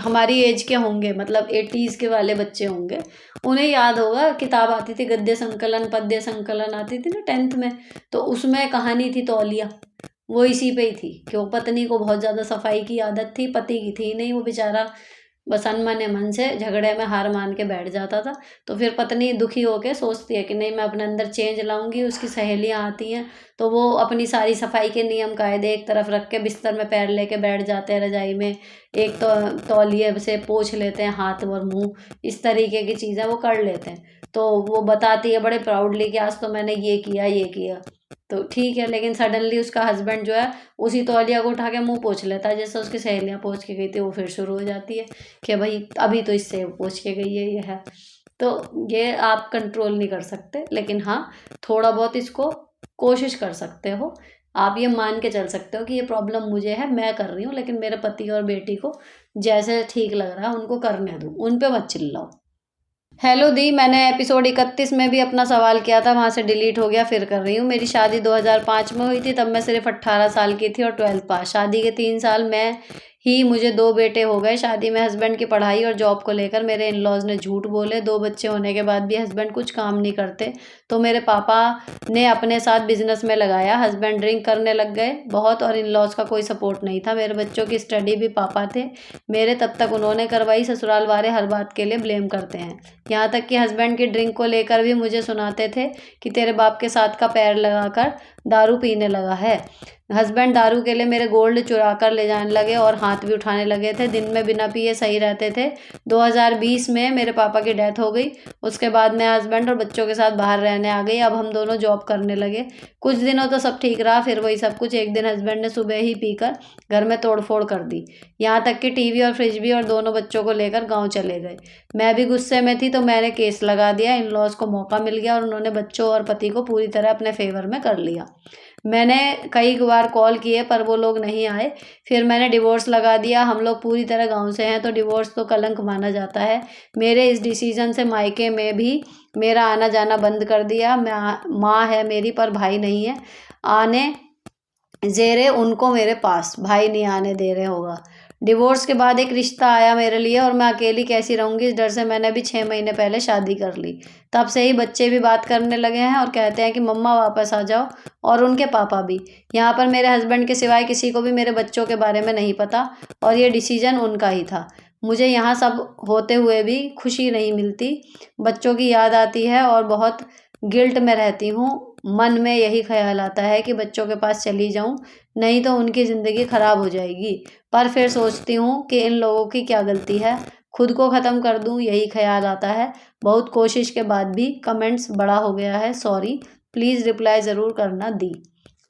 हमारी एज के होंगे, मतलब 80s के वाले बच्चे होंगे, उन्हें याद होगा किताब आती थी गद्य संकलन पद्य संकलन आती थी ना 10th में। तो उसमें कहानी थी तौलिया, वो इसी पे ही थी कि वो पत्नी को बहुत ज़्यादा सफाई की आदत थी, पति की थी नहीं, वो बेचारा बस अनमने मन से झगड़े में हार मान के बैठ जाता था। तो फिर पत्नी दुखी होके सोचती है कि नहीं मैं अपने अंदर चेंज लाऊंगी। उसकी सहेलियां आती हैं तो वो अपनी सारी सफाई के नियम कायदे एक तरफ रख के बिस्तर में पैर लेके बैठ जाते हैं रजाई में, एक तो तौलिए से पोंछ लेते हैं हाथ और मुंह, इस तरीके की चीज़ें वो कर लेते हैं। तो वो बताती है बड़े प्राउडली कि आज तो मैंने ये किया। तो ठीक है, लेकिन सडनली उसका हस्बैंड जो है उसी तौलिया को उठा के मुंह पोंछ लेता है, जैसे उसकी सहेलियां पोंछ के गई थी वो फिर शुरू हो जाती है कि भाई अभी तो इससे पोंछ के गई है ये है। तो ये आप कंट्रोल नहीं कर सकते, लेकिन हाँ थोड़ा बहुत इसको कोशिश कर सकते हो। आप ये मान के चल सकते हो कि ये प्रॉब्लम मुझे है, मैं कर रही हूँ, लेकिन मेरे पति और बेटी को जैसे ठीक लग रहा है उनको करने दो, उन पे मत चिल्लाओ। हेलो दी, मैंने एपिसोड 31 में भी अपना सवाल किया था, वहाँ से डिलीट हो गया, फिर कर रही हूँ। मेरी शादी 2005 में हुई थी, तब मैं सिर्फ 18 साल की थी और 12th पास। शादी के 3 साल में ही मुझे 2 बेटे हो गए। शादी में हस्बैंड की पढ़ाई और जॉब को लेकर मेरे इन लॉज ने झूठ बोले। 2 बच्चे होने के बाद भी हस्बैंड कुछ काम नहीं करते, तो मेरे पापा ने अपने साथ बिजनेस में लगाया। हस्बैंड ड्रिंक करने लग गए बहुत और इन लॉज का कोई सपोर्ट नहीं था। मेरे बच्चों की स्टडी भी पापा थे मेरे, तब तक उन्होंने करवाई। ससुराल वाले हर बात के लिए ब्लेम करते हैं, यहाँ तक कि हस्बैंड की ड्रिंक को लेकर भी मुझे सुनाते थे कि तेरे बाप के साथ का पैर लगाकर दारू पीने लगा है। हस्बैंड दारू के लिए मेरे गोल्ड चुरा कर ले जाने लगे और हाथ भी उठाने लगे थे। दिन में बिना पिए सही रहते थे। 2020 में मेरे पापा की डेथ हो गई। उसके बाद मैं हस्बैंड और बच्चों के साथ बाहर रहने आ गई। अब हम दोनों जॉब करने लगे। कुछ दिनों तो सब ठीक रहा, फिर वही सब कुछ। एक दिन हस्बैंड ने सुबह ही पीकर घर में तोड़फोड़ कर दी, यहाँ तक कि टीवी और फ्रिज भी, और दोनों बच्चों को लेकर गाँव चले गए। मैं भी गुस्से में थी तो मैंने केस लगा दिया। इन लॉज को मौका मिल गया और उन्होंने बच्चों और पति को पूरी तरह अपने फेवर में कर लिया। मैंने कई बार कॉल किए पर वो लोग नहीं आए। फिर मैंने डिवोर्स लगा दिया। हम लोग पूरी तरह गाँव से हैं तो डिवोर्स तो कलंक माना जाता है। मेरे इस डिसीज़न से मायके में भी मेरा आना जाना बंद कर दिया। माँ है मेरी पर भाई नहीं है आने ज़ेरे उनको मेरे पास, भाई नहीं आने दे रहे होगा। डिवोर्स के बाद एक रिश्ता आया मेरे लिए और मैं अकेली कैसी रहूँगी, इस डर से मैंने अभी 6 महीने पहले शादी कर ली। तब से ही बच्चे भी बात करने लगे हैं और कहते हैं कि मम्मा वापस आ जाओ, और उनके पापा भी। यहाँ पर मेरे हस्बैंड के सिवाय किसी को भी मेरे बच्चों के बारे में नहीं पता और ये डिसीज़न उनका ही था। मुझे यहाँ सब होते हुए भी खुशी नहीं मिलती। बच्चों की याद आती है और बहुत गिल्ट में रहती हूँ। मन में यही ख़्याल आता है कि बच्चों के पास चली जाऊँ, नहीं तो उनकी ज़िंदगी ख़राब हो जाएगी। पर फिर सोचती हूँ कि इन लोगों की क्या गलती है, खुद को ख़त्म कर दूँ, यही ख़्याल आता है। बहुत कोशिश के बाद भी कमेंट्स बड़ा हो गया है, सॉरी, प्लीज़ रिप्लाई ज़रूर करना दी।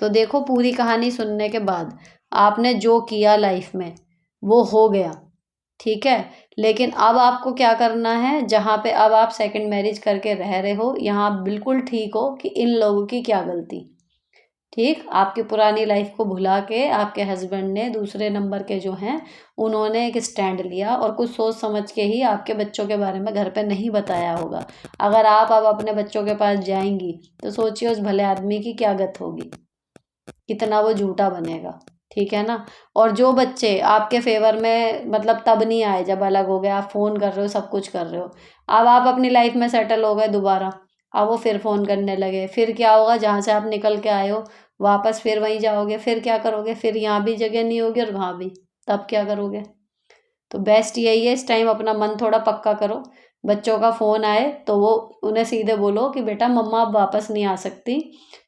तो देखो, पूरी कहानी सुनने के बाद आपने जो किया लाइफ में वो हो गया, ठीक है। लेकिन अब आपको क्या करना है, जहाँ पे अब आप सेकंड मैरिज करके रह रहे हो, यहाँ आप बिल्कुल ठीक हो कि इन लोगों की क्या गलती। ठीक, आपकी पुरानी लाइफ को भुला के आपके हस्बैंड ने दूसरे नंबर के जो हैं उन्होंने एक स्टैंड लिया और कुछ सोच समझ के ही आपके बच्चों के बारे में घर पे नहीं बताया होगा। अगर आप अब अपने बच्चों के पास जाएंगी तो सोचिए उस भले आदमी की क्या गत होगी, कितना वो झूठा बनेगा, ठीक है ना। और जो बच्चे आपके फेवर में मतलब तब नहीं आए जब अलग हो गए, आप फ़ोन कर रहे हो, सब कुछ कर रहे हो, अब आप अपनी लाइफ में सेटल हो गए दोबारा, अब वो फिर फ़ोन करने लगे, फिर क्या होगा, जहाँ से आप निकल के आए हो वापस फिर वहीं जाओगे, फिर क्या करोगे, फिर यहाँ भी जगह नहीं होगी और वहाँ भी, तब क्या करोगे। तो बेस्ट यही है, इस टाइम अपना मन थोड़ा पक्का करो। बच्चों का फ़ोन आए तो वो उन्हें सीधे बोलो कि बेटा मम्मा अब वापस नहीं आ सकती।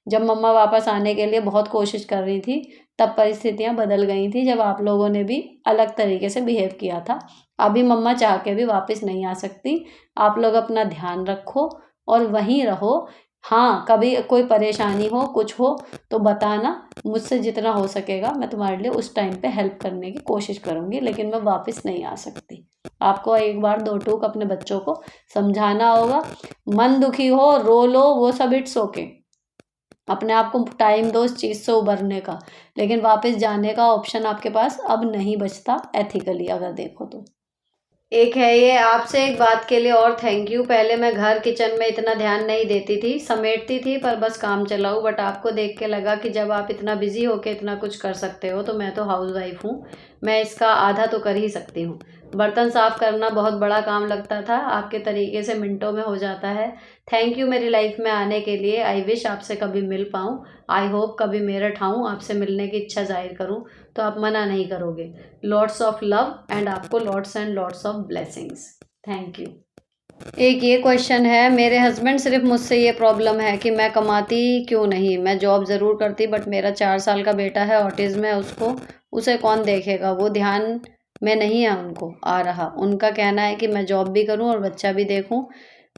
जब मम्मा वापस आने के लिए बहुत कोशिश कर रही थी तब परिस्थितियाँ बदल गई थी, जब आप लोगों ने भी अलग तरीके से बिहेव किया था। अभी मम्मा चाह के भी वापस नहीं आ सकती। आप लोग अपना ध्यान रखो और वहीं रहो। हाँ, कभी कोई परेशानी हो, कुछ हो तो बताना, मुझसे जितना हो सकेगा मैं तुम्हारे लिए उस टाइम पे हेल्प करने की कोशिश करूँगी, लेकिन मैं वापस नहीं आ सकती। आपको एक बार दो टूक अपने बच्चों को समझाना होगा। मन दुखी हो, रो लो, वो सब इट्स ओके। अपने आप को टाइम दो इस चीज़ से उभरने का, लेकिन वापस जाने का ऑप्शन आपके पास अब नहीं बचता एथिकली अगर देखो तो। एक है ये, आपसे एक बात के लिए और थैंक यू। पहले मैं घर किचन में इतना ध्यान नहीं देती थी, समेटती थी पर बस काम चलाऊँ, बट आपको देख के लगा कि जब आप इतना बिजी होके इतना कुछ कर सकते हो तो मैं तो हाउस वाइफ हूँ, मैं इसका आधा तो कर ही सकती हूँ। बर्तन साफ करना बहुत बड़ा काम लगता था, आपके तरीके से मिनटों में हो जाता है। थैंक यू मेरी लाइफ में आने के लिए। आई विश आपसे कभी मिल पाऊँ। आई होप कभी मेरठ आऊँ, आपसे मिलने की इच्छा जाहिर करूँ तो आप मना नहीं करोगे। लॉट्स ऑफ लव एंड आपको lots and lots of blessings. Thank you. एक ये क्वेश्चन है, मेरे हस्बैंड सिर्फ मुझसे ये प्रॉब्लम है कि मैं कमाती क्यों नहीं। मैं जॉब ज़रूर करती बट मेरा 4 साल का बेटा है, ऑटिज्म है उसको, उसे कौन देखेगा, वो ध्यान में नहीं है उनको आ रहा। उनका कहना है कि मैं जॉब भी करूं और बच्चा भी देखूं।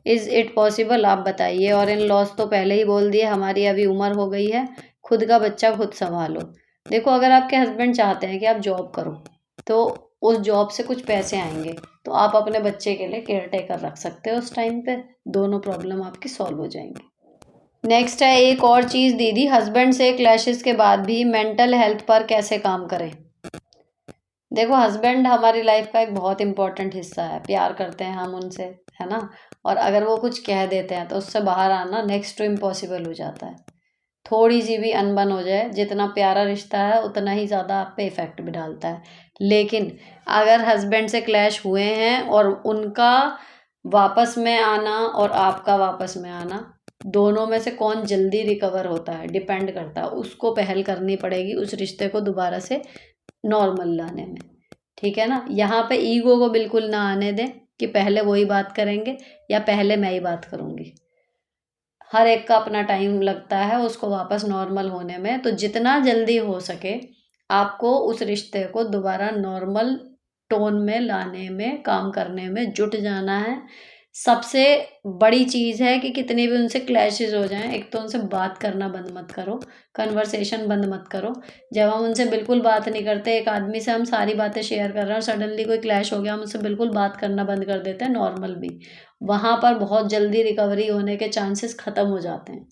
इज़ इट पॉसिबल, आप बताइए। और इन लॉस तो पहले ही बोल दिए, हमारी अभी उम्र हो गई है, खुद का बच्चा खुद संभालो। देखो, अगर आपके हस्बैंड चाहते हैं कि आप जॉब करो तो उस जॉब से कुछ पैसे आएंगे तो आप अपने बच्चे के लिए केयर टेकर रख सकते हो उस टाइम पे, दोनों प्रॉब्लम आपकी सॉल्व हो जाएंगी। नेक्स्ट है एक और चीज़, दीदी हस्बैंड से क्लैशेस के बाद भी मेंटल हेल्थ पर कैसे काम करें। देखो, हस्बैंड हमारी लाइफ का एक बहुत इंपॉर्टेंट हिस्सा है, प्यार करते हैं हम उनसे, है ना। और अगर वो कुछ कह देते हैं तो उससे बाहर आना नेक्स्ट टू इम्पॉसिबल हो जाता है। थोड़ी सी भी अनबन हो जाए, जितना प्यारा रिश्ता है उतना ही ज़्यादा आप पे इफ़ेक्ट भी डालता है। लेकिन अगर हस्बैंड से क्लैश हुए हैं और उनका वापस में आना और आपका वापस में आना, दोनों में से कौन जल्दी रिकवर होता है डिपेंड करता है, उसको पहल करनी पड़ेगी उस रिश्ते को दोबारा से नॉर्मल लाने में, ठीक है ना। यहाँ पे ईगो को बिल्कुल ना आने दें कि पहले वही बात करेंगे या पहले मैं ही बात करूँगी। हर एक का अपना टाइम लगता है उसको वापस नॉर्मल होने में, तो जितना जल्दी हो सके आपको उस रिश्ते को दोबारा नॉर्मल टोन में लाने में, काम करने में जुट जाना है। सबसे बड़ी चीज़ है कि कितने भी उनसे क्लैशेस हो जाएं, एक तो उनसे बात करना बंद मत करो, कन्वर्सेशन बंद मत करो। जब हम उनसे बिल्कुल बात नहीं करते, एक आदमी से हम सारी बातें शेयर कर रहे हैं और सडनली कोई क्लैश हो गया, हम उससे बिल्कुल बात करना बंद कर देते हैं नॉर्मल भी, वहाँ पर बहुत जल्दी रिकवरी होने के चांसेस ख़त्म हो जाते हैं।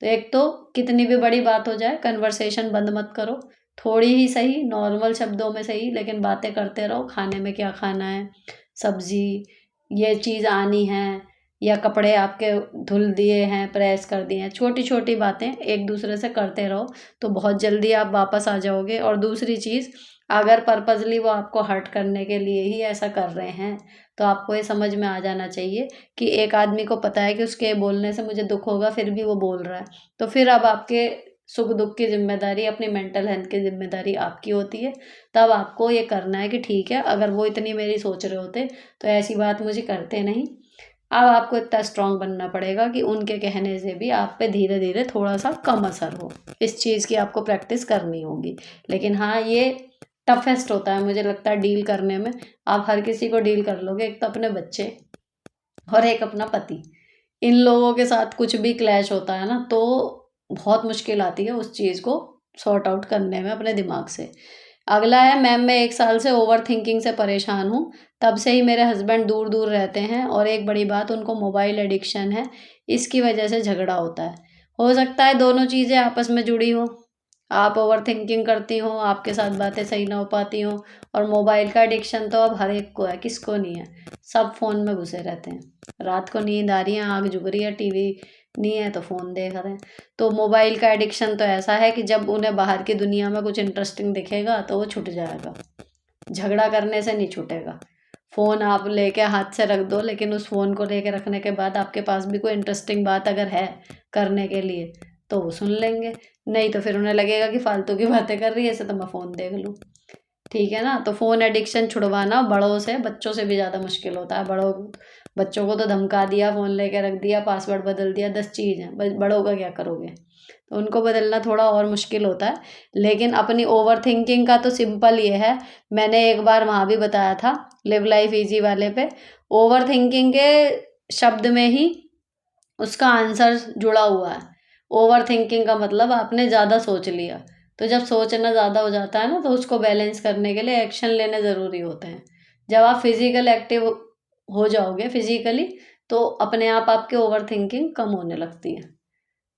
तो एक तो कितनी भी बड़ी बात हो जाए कन्वर्सेशन बंद मत करो, थोड़ी ही सही, नॉर्मल शब्दों में सही, लेकिन बातें करते रहो। खाने में क्या खाना है, सब्जी, ये चीज़ आनी है, या कपड़े आपके धुल दिए हैं, प्रेस कर दिए हैं, छोटी छोटी बातें एक दूसरे से करते रहो तो बहुत जल्दी आप वापस आ जाओगे। और दूसरी चीज़, अगर पर्पजली वो आपको हर्ट करने के लिए ही ऐसा कर रहे हैं तो आपको ये समझ में आ जाना चाहिए कि एक आदमी को पता है कि उसके बोलने से मुझे दुख होगा, फिर भी वो बोल रहा है। तो फिर अब आपके सुख दुख की जिम्मेदारी, अपनी मेंटल हेल्थ की जिम्मेदारी आपकी होती है। तब आपको ये करना है कि ठीक है, अगर वो इतनी मेरी सोच रहे होते तो ऐसी बात मुझे करते नहीं। अब आपको इतना स्ट्रांग बनना पड़ेगा कि उनके कहने से भी आप पे धीरे धीरे थोड़ा सा कम असर हो। इस चीज़ की आपको प्रैक्टिस करनी होगी। लेकिन हाँ, ये टफेस्ट होता है मुझे लगता है डील करने में। आप हर किसी को डील कर लोगे, एक तो अपने बच्चे और एक अपना पति, इन लोगों के साथ कुछ भी क्लैश होता है ना तो बहुत मुश्किल आती है उस चीज़ को सॉर्ट आउट करने में अपने दिमाग से। अगला है, मैम मैं 1 साल से ओवर थिंकिंग से परेशान हूँ। तब से ही मेरे हस्बैंड दूर दूर रहते हैं और एक बड़ी बात, उनको मोबाइल एडिक्शन है, इसकी वजह से झगड़ा होता है। हो सकता है दोनों चीज़ें आपस में जुड़ी हो, आप ओवर थिंकिंग करती हो, आपके साथ बातें सही ना हो पाती हो, और मोबाइल का एडिक्शन तो अब हर एक को है, किसको नहीं है। सब फ़ोन में घुसे रहते हैं, रात को नींद आ रही है, आँख झुक रही है, टीवी नहीं है तो फ़ोन देख रहे हैं। तो मोबाइल का एडिक्शन तो ऐसा है कि जब उन्हें बाहर की दुनिया में कुछ इंटरेस्टिंग दिखेगा तो वो छूट जाएगा, झगड़ा करने से नहीं छूटेगा। फ़ोन आप लेके हाथ से रख दो, लेकिन उस फ़ोन को लेके रखने के बाद आपके पास भी कोई इंटरेस्टिंग बात अगर है करने के लिए तो वो सुन लेंगे, नहीं तो फिर उन्हें लगेगा कि फालतू की बातें कर रही है, ऐसे तो मैं फ़ोन देख लूँ। ठीक है ना? तो फ़ोन एडिक्शन छुड़वाना बड़ों से, बच्चों से भी ज़्यादा मुश्किल होता है। बच्चों को तो धमका दिया, फ़ोन लेके रख दिया, पासवर्ड बदल दिया, 10 चीज़ हैं, बड़ों का क्या करोगे? तो उनको बदलना थोड़ा और मुश्किल होता है। लेकिन अपनी ओवर थिंकिंग का तो सिंपल ये है, मैंने एक बार वहाँ भी बताया था लिव लाइफ ईजी वाले पे, ओवर थिंकिंग के शब्द में ही उसका आंसर जुड़ा हुआ है। ओवर थिंकिंग का मतलब आपने ज़्यादा सोच लिया। तो जब सोचना ज़्यादा हो जाता है ना तो उसको बैलेंस करने के लिए एक्शन लेने ज़रूरी होते हैं। जब आप फिज़िकल एक्टिव हो जाओगे फिज़िकली, तो अपने आप आपकी ओवर थिंकिंग कम होने लगती है।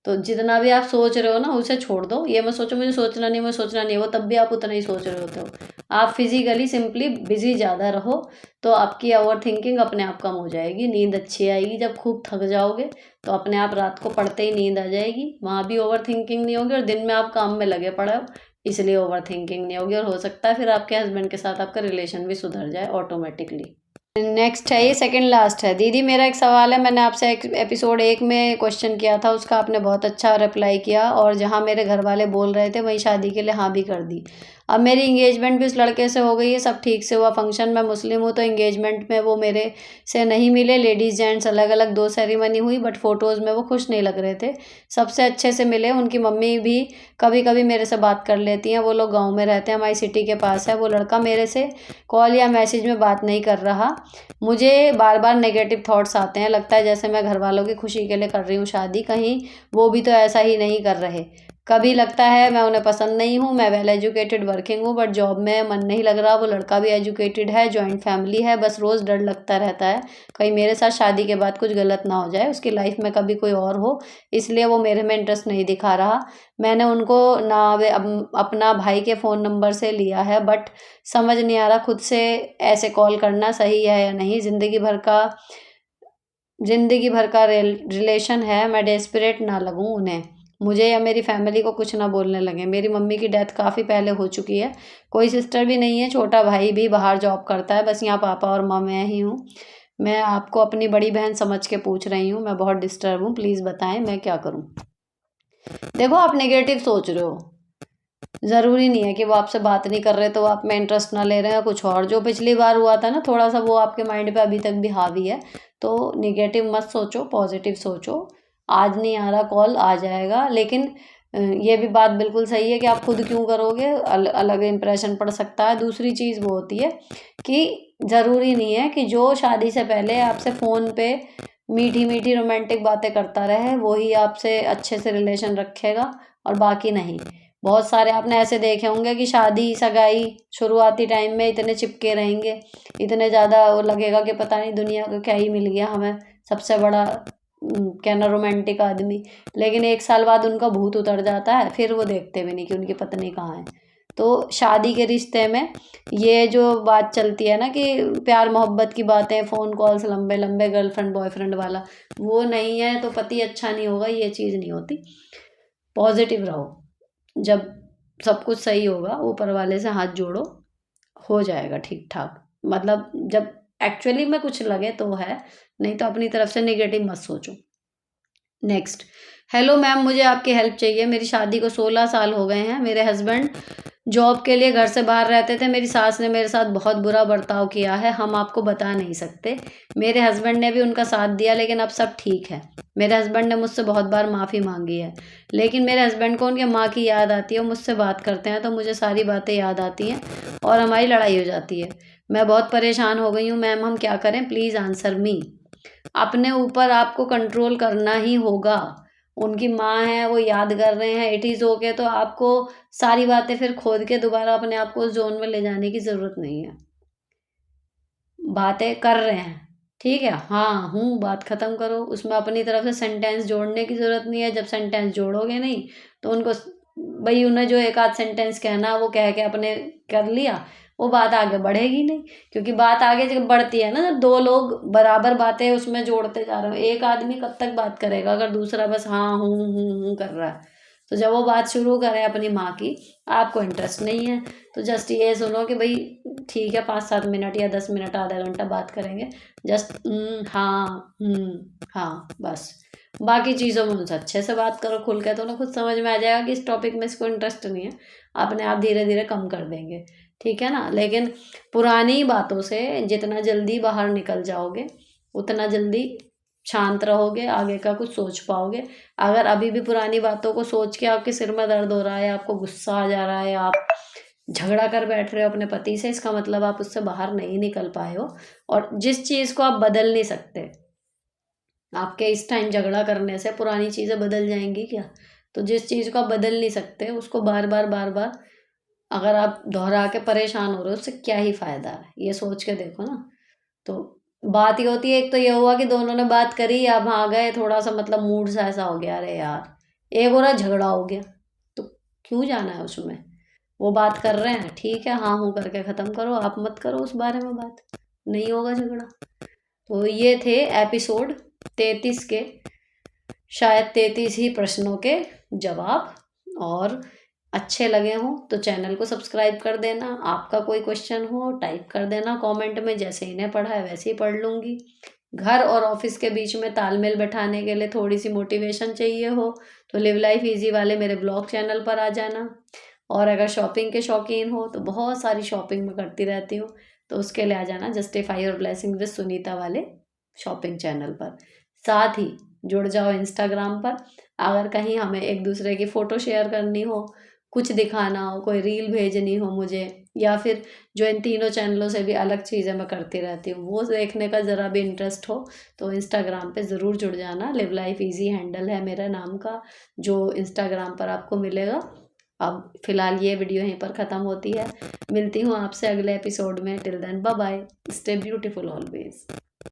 तो जितना भी आप सोच रहे हो ना उसे छोड़ दो। ये मत सोचो मुझे सोचना नहीं, मुझे सोचना नहीं है, वो तब भी आप उतना ही सोच रहे होते हो। आप फिज़िकली सिंपली बिज़ी ज़्यादा रहो तो आपकी ओवर थिंकिंग अपने आप कम हो जाएगी, नींद अच्छी आएगी। जब खूब थक जाओगे तो अपने आप रात को पड़ते ही नींद आ जाएगी, वहाँ भी ओवर थिंकिंग नहीं होगी, और दिन में आप काम में लगे पड़े हो इसलिए ओवर थिंकिंग नहीं होगी, और हो सकता है फिर आपके हस्बैंड के साथ आपका रिलेशन भी सुधर जाए ऑटोमेटिकली। नेक्स्ट है, ये सेकंड लास्ट है। दीदी मेरा एक सवाल है, मैंने आपसे एपिसोड 1 में क्वेश्चन किया था, उसका आपने बहुत अच्छा रिप्लाई किया, और जहाँ मेरे घर वाले बोल रहे थे वहीं शादी के लिए हाँ भी कर दी। अब मेरी इंगेजमेंट भी उस लड़के से हो गई है, सब ठीक से हुआ फंक्शन। मैं मुस्लिम हूँ तो इंगेजमेंट में वो मेरे से नहीं मिले, लेडीज़ जेंट्स अलग अलग 2 सेरेमनी हुई, बट फ़ोटोज़ में वो खुश नहीं लग रहे थे, सबसे अच्छे से मिले। उनकी मम्मी भी कभी कभी मेरे से बात कर लेती हैं, वो लोग गाँव में रहते हैं, हमारी सिटी के पास है। वो लड़का मेरे से कॉल या मैसेज में बात नहीं कर रहा। मुझे बार बार नेगेटिव थॉट्स आते हैं, लगता है जैसे मैं घर वालों की खुशी के लिए कर रही हूँ शादी, कहीं वो भी तो ऐसा ही नहीं कर रहे। कभी लगता है मैं उन्हें पसंद नहीं हूँ, मैं वेल एजुकेटेड वर्किंग हूँ बट जॉब में मन नहीं लग रहा। वो लड़का भी एजुकेटेड है, जॉइंट फैमिली है, बस रोज़ डर लगता रहता है कहीं मेरे साथ शादी के बाद कुछ गलत ना हो जाए, उसकी लाइफ में कभी कोई और हो, इसलिए वो मेरे में इंटरेस्ट नहीं दिखा रहा। मैंने उनको ना वे अपना भाई के फ़ोन नंबर से लिया है, बट समझ नहीं आ रहा खुद से ऐसे कॉल करना सही है या नहीं। ज़िंदगी भर का रिलेशन है, मैं डेस्परेट ना लगूं उन्हें, मुझे या मेरी फैमिली को कुछ ना बोलने लगे। मेरी मम्मी की डेथ काफ़ी पहले हो चुकी है, कोई सिस्टर भी नहीं है, छोटा भाई भी बाहर जॉब करता है, बस यहाँ पापा और माँ मैं ही हूँ। मैं आपको अपनी बड़ी बहन समझ के पूछ रही हूँ, मैं बहुत डिस्टर्ब हूँ, प्लीज़ बताएं मैं क्या करूँ। देखो, आप नेगेटिव सोच रहे हो, ज़रूरी नहीं है कि वो आपसे बात नहीं कर रहे तो वो आप में इंटरेस्ट ना ले रहे हैं कुछ और। जो पिछली बार हुआ था ना, थोड़ा सा वो आपके माइंड पे अभी तक भी हावी है। तो नेगेटिव मत सोचो, पॉजिटिव सोचो। आज नहीं आ रहा कॉल, आ जाएगा। लेकिन ये भी बात बिल्कुल सही है कि आप खुद क्यों करोगे, अलग इंप्रेशन पड़ सकता है। दूसरी चीज़ वो होती है कि ज़रूरी नहीं है कि जो शादी से पहले आपसे फ़ोन पे मीठी मीठी रोमांटिक बातें करता रहे वही आपसे अच्छे से रिलेशन रखेगा और बाकी नहीं। बहुत सारे आपने ऐसे देखे होंगे कि शादी सगाई शुरुआती टाइम में इतने चिपके रहेंगे, इतने ज़्यादा वो लगेगा कि पता नहीं दुनिया को क्या ही मिल गया हमें, सबसे बड़ा कहना रोमांटिक आदमी, लेकिन 1 साल बाद उनका भूत उतर जाता है, फिर वो देखते भी नहीं कि उनकी पत्नी कहाँ है। तो शादी के रिश्ते में ये जो बात चलती है ना कि प्यार मोहब्बत की बातें, फ़ोन कॉल्स लंबे लंबे, गर्लफ्रेंड बॉयफ्रेंड वाला, वो नहीं है तो पति अच्छा नहीं होगा, ये चीज़ नहीं होती। पॉजिटिव रहो। जब सब कुछ सही होगा, ऊपर वाले से हाथ जोड़ो, हो जाएगा ठीक ठाक। मतलब जब एक्चुअली में कुछ लगे तो है, नहीं तो अपनी तरफ से नेगेटिव मत सोचो। नेक्स्ट, हेलो मैम, मुझे आपकी हेल्प चाहिए। मेरी शादी को 16 साल हो गए हैं। मेरे हस्बैंड जॉब के लिए घर से बाहर रहते थे। मेरी सास ने मेरे साथ बहुत बुरा बर्ताव किया है, हम आपको बता नहीं सकते। मेरे हस्बैंड ने भी उनका साथ दिया, लेकिन अब सब ठीक है। मेरे हस्बैंड ने मुझसे बहुत बार माफ़ी मांगी है, लेकिन मेरे हस्बैंड को उनके माँ की याद आती है। वो मुझसे बात करते हैं तो मुझे सारी बातें याद आती हैं और हमारी लड़ाई हो जाती है। मैं बहुत परेशान हो गई हूँ मैम, हम क्या करें? Please answer me. अपने ऊपर आपको कंट्रोल करना ही होगा। उनकी माँ है, वो याद कर रहे हैं, इट इज़ ओके, तो आपको सारी बातें फिर खोद के दोबारा अपने आप को उस ज़ोन में ले जाने की ज़रूरत नहीं है। बातें कर रहे हैं, ठीक है, हाँ, हूँ, बात ख़त्म करो। उसमें अपनी तरफ से सेंटेंस जोड़ने की ज़रूरत नहीं है। जब सेंटेंस जोड़ोगे नहीं तो उनको भई उन्हें जो एक आध सेंटेंस कहना है वो कह के अपने कर लिया, वो बात आगे बढ़ेगी नहीं। क्योंकि बात आगे जब बढ़ती है ना, जब 2 लोग बराबर बातें उसमें जोड़ते जा रहे हो, एक आदमी कब तक बात करेगा अगर दूसरा बस हाँ, हूँ कर रहा है। तो जब वो बात शुरू करे अपनी माँ की, आपको इंटरेस्ट नहीं है, तो जस्ट ये सुनो कि भई ठीक है, 5-7 मिनट या 10 मिनट, आधा घंटा बात करेंगे। जस्ट हाँ, हाँ, बस। बाकी चीज़ों में उनसे अच्छे से बात करो खुल के, तो उन्हें खुद समझ में आ जाएगा कि इस टॉपिक में इसको इंटरेस्ट नहीं है। अपने आप धीरे-धीरे कम कर देंगे, ठीक है ना? लेकिन पुरानी बातों से जितना जल्दी बाहर निकल जाओगे, उतना जल्दी शांत रहोगे, आगे का कुछ सोच पाओगे। अगर अभी भी पुरानी बातों को सोच के आपके सिर में दर्द हो रहा है, आपको गुस्सा आ जा रहा है, आप झगड़ा कर बैठ रहे हो अपने पति से, इसका मतलब आप उससे बाहर नहीं निकल पाए हो। और जिस चीज़ को आप बदल नहीं सकते, आपके इस टाइम झगड़ा करने से पुरानी चीज़ें बदल जाएंगी क्या? तो जिस चीज़ को आप बदल नहीं सकते, उसको बार बार बार बार अगर आप दोहरा के परेशान हो रहे हो, उससे क्या ही फायदा है? ये सोच के देखो ना। तो बात ये होती है, एक तो ये हुआ कि दोनों ने बात करी, अब आ गए थोड़ा सा, मतलब मूड सा ऐसा हो गया, अरे यार, एक हो रहा झगड़ा हो गया, तो क्यों जाना है उसमें? वो बात कर रहे हैं, ठीक है, हाँ हूँ करके ख़त्म करो, आप मत करो उस बारे में बात, नहीं होगा झगड़ा। तो ये थे एपिसोड 33 के, शायद 33 ही प्रश्नों के जवाब। और अच्छे लगे हों तो चैनल को सब्सक्राइब कर देना। आपका कोई क्वेश्चन हो टाइप कर देना कमेंट में, जैसे इन्हें पढ़ा है वैसे ही पढ़ लूँगी। घर और ऑफिस के बीच में तालमेल बैठाने के लिए थोड़ी सी मोटिवेशन चाहिए हो तो लिव लाइफ इजी वाले मेरे ब्लॉग चैनल पर आ जाना। और अगर शॉपिंग के शौकीन हो तो बहुत सारी शॉपिंग मैं करती रहती हूँ, तो उसके लिए आ जाना जस्टिफाई और ब्लेसिंग विद सुनीता वाले शॉपिंग चैनल पर। साथ ही जुड़ जाओ इंस्टाग्राम पर। अगर कहीं हमें एक दूसरे की फ़ोटो शेयर करनी हो, कुछ दिखाना हो, कोई रील भेजनी हो मुझे, या फिर जो इन तीनों चैनलों से भी अलग चीज़ें मैं करती रहती हूँ, वो देखने का ज़रा भी इंटरेस्ट हो तो इंस्टाग्राम पे ज़रूर जुड़ जाना। लिव लाइफ इजी हैंडल है मेरा नाम का, जो इंस्टाग्राम पर आपको मिलेगा। अब फ़िलहाल ये वीडियो यहीं पर ख़त्म होती है। मिलती हूँ आपसे अगले एपिसोड में। Till then bye bye, stay beautiful always.